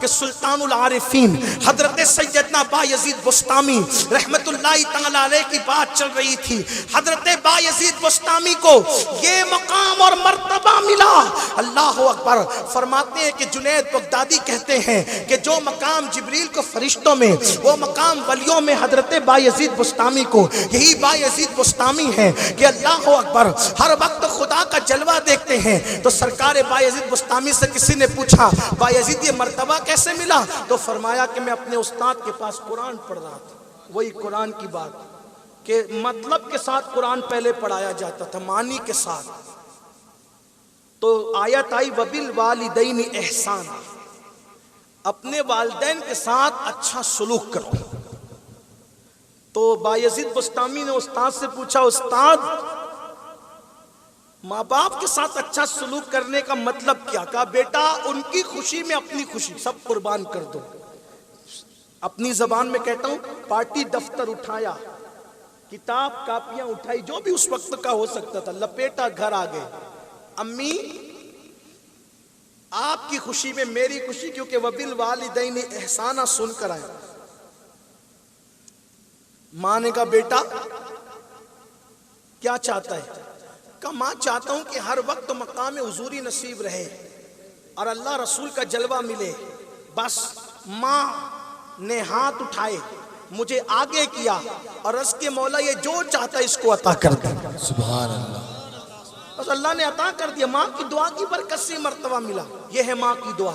कि सुल्तानुल आरिफीन हजरत सैयदना बायजीद बुस्तामी रहमतुल्लाहि तआला अलैह की बात चल रही थी। हजरत बायजीद बुस्तामी को ये मकाम और मर्तबा मिला। अल्लाह अकबर। फरमाते हैं कि जुनैद बगदादी कहते हैं कि जो मकाम जिब्रील को फरिश्तों में, वो मकाम वलियों में हजरत बायजीद बुस्तामी को, यही बायजीद बुस्तामी है कि अल्लाह अकबर हर वक्त खुदा का जलवा देखते हैं। तो सरकार बायजीद बुस्तामी से किसी ने पूछा, बायजीद ये मर्तबा कैसे मिला? तो फरमाया कि मैं अपने उस्ताद के पास कुरान पढ़ रहा था। वही कुरान की बात कि मतलब के साथ कुरान पहले पढ़ाया जाता था, मानी के साथ। तो आयत आई वबिल वालिदैन एहसान, अपने वालिदैन के साथ अच्छा सलूक करो। तो बायजीद बुस्तामी ने उस्ताद से पूछा, उस्ताद माँ बाप के साथ अच्छा सलूक करने का मतलब क्या? कहा बेटा उनकी खुशी में अपनी खुशी सब कुर्बान कर दो। अपनी जबान में कहता हूँ, पार्टी दफ्तर उठाया, किताब कापियां उठाई, जो भी उस वक्त का हो सकता था, लपेटा, घर आ गए। अम्मी आपकी खुशी में मेरी खुशी, क्योंकि वबिल वालिदैन एहसाना सुनकर आए। माँ ने कहा बेटा क्या चाहता है? कहा माँ चाहता हूं कि हर वक्त मकाम हुजूरी नसीब रहे और अल्लाह रसूल का जलवा मिले। बस माँ ने हाथ उठाए, मुझे आगे किया और रज़ के मौला ये जो चाहता है इसको अता कर दे। सुभान अल्लाह। बस अल्लाह ने अता कर दिया। माँ की दुआ की बरकत से मर्तबा मिला। यह है माँ की दुआ।